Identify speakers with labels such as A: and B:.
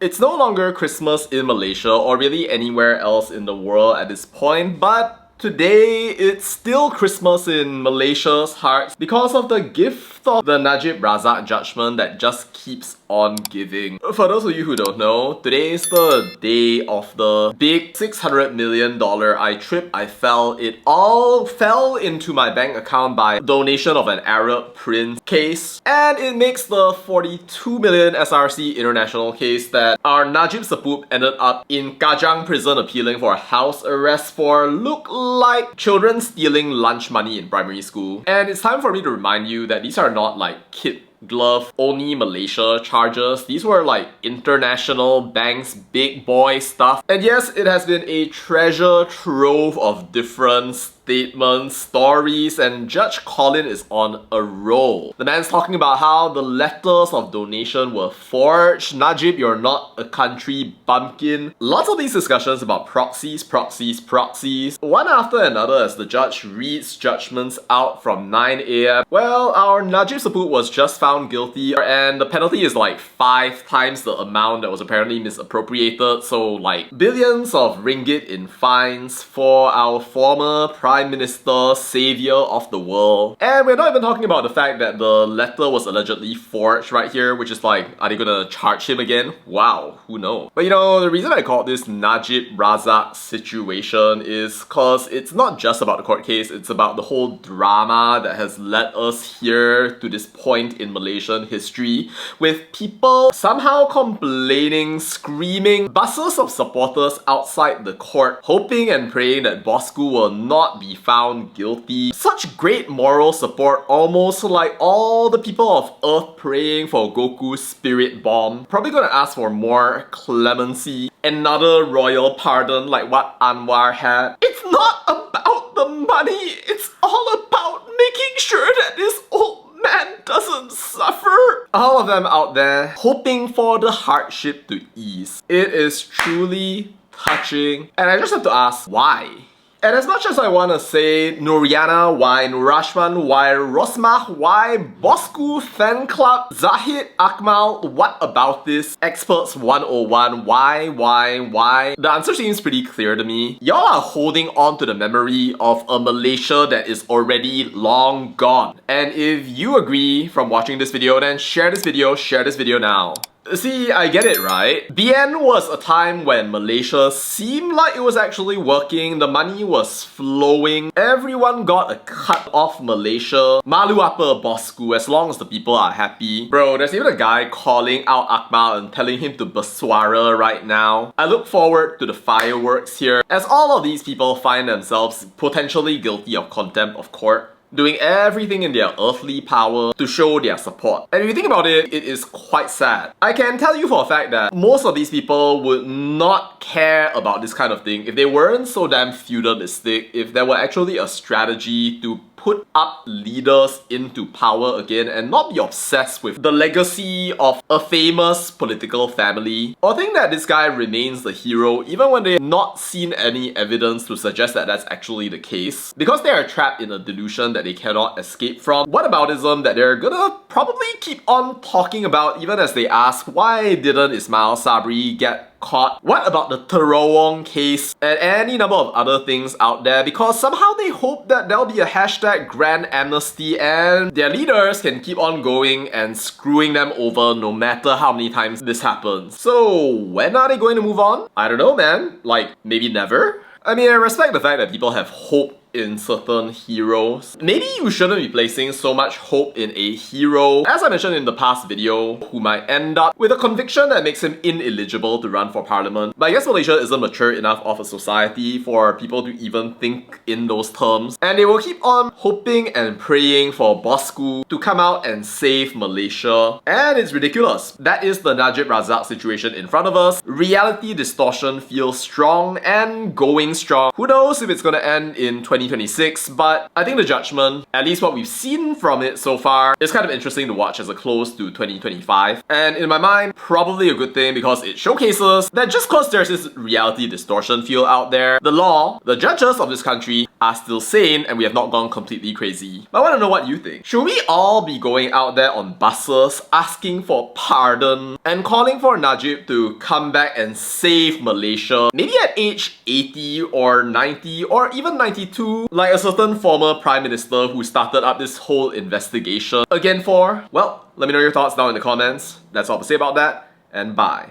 A: It's no longer Christmas in Malaysia or really anywhere else in the world at this point, but today, it's still Christmas in Malaysia's hearts because of the gift of the Najib Razak judgment that just keeps on giving. For those of you who don't know, today is the day of the big $600 million trip I fell. It all fell into my bank account by donation of an Arab prince case, and it makes the 42 million SRC international case that our Najib Saput ended up in Kajang prison appealing for house arrest for look like children stealing lunch money in primary school. And it's time for me to remind you that these are not like kid glove only Malaysia charges. These were like international banks, big boy stuff. And yes, it has been a treasure trove of different statements, stories, and Judge Colin is on a roll. The man's talking about how the letters of donation were forged. Najib, you're not a country bumpkin. Lots of these discussions about proxies, one after another as the judge reads judgments out from 9 AM. Well, our Najib Saput was just found guilty and the penalty is like 5 times the amount that was apparently misappropriated, so like billions of ringgit in fines for our former Prime Minister, savior of the world. And we're not even talking about the fact that the letter was allegedly forged right here, which is like, are they gonna charge him again? Wow, who knows? But you know, the reason I call this Najib Razak situation is cause it's not just about the court case, it's about the whole drama that has led us here to this point in Malaysian history, with people somehow complaining, screaming, buses of supporters outside the court, hoping and praying that Bossku will not be found guilty. Such great moral support, almost like all the people of Earth praying for Goku's spirit bomb. Probably gonna ask for more clemency, another royal pardon like what Anwar had. It's not about the money, it's all about making sure that this old man doesn't suffer. All of them out there hoping for the hardship to ease. It is truly touching, and I just have to ask, why? And as much as I want to say Nuriana, why Nurashman, why Rosmah, why Bossku, Fan Club, Zahid, Akmal, what about this? Experts 101, why? The answer seems pretty clear to me. Y'all are holding on to the memory of a Malaysia that is already long gone. And if you agree from watching this video, then share this video now. See, I get it, right? BN was a time when Malaysia seemed like it was actually working, the money was flowing, everyone got a cut off Malaysia. Malu apa Bossku, as long as the people are happy. Bro, there's even a guy calling out Akmal and telling him to beswara right now. I look forward to the fireworks here, as all of these people find themselves potentially guilty of contempt of court, doing everything in their earthly power to show their support. And if you think about it, it is quite sad. I can tell you for a fact that most of these people would not care about this kind of thing if they weren't so damn feudalistic, if there were actually a strategy to put up leaders into power again and not be obsessed with the legacy of a famous political family, or think that this guy remains the hero even when they've not seen any evidence to suggest that that's actually the case, because they are trapped in a delusion that they cannot escape from. What-aboutism that they're gonna probably keep on talking about even as they ask, why didn't Ismail Sabri get caught? What about the Terawong case and any number of other things out there, because somehow they hope that there'll be a hashtag grand amnesty and their leaders can keep on going and screwing them over no matter how many times this happens. So when are they going to move on? I don't know, man. Like, maybe never? I mean, I respect the fact that people have hope in certain heroes. Maybe you shouldn't be placing so much hope in a hero, as I mentioned in the past video, who might end up with a conviction that makes him ineligible to run for parliament. But I guess Malaysia isn't mature enough of a society for people to even think in those terms. And they will keep on hoping and praying for Bossku to come out and save Malaysia. And it's ridiculous. That is the Najib Razak situation in front of us. Reality distortion feels strong and going strong. Who knows if it's gonna end in 2026, but I think the judgment, at least what we've seen from it so far, is kind of interesting to watch as a close to 2025. And in my mind, probably a good thing because it showcases that just cause there's this reality distortion feel out there, the law, the judges of this country are still sane and we have not gone completely crazy. But I want to know what you think. Should we all be going out there on buses asking for pardon and calling for Najib to come back and save Malaysia, maybe at age 80 or 90 or even 92, like a certain former prime minister who started up this whole investigation again for? Well, let me know your thoughts down in the comments. That's all to say about that, and bye.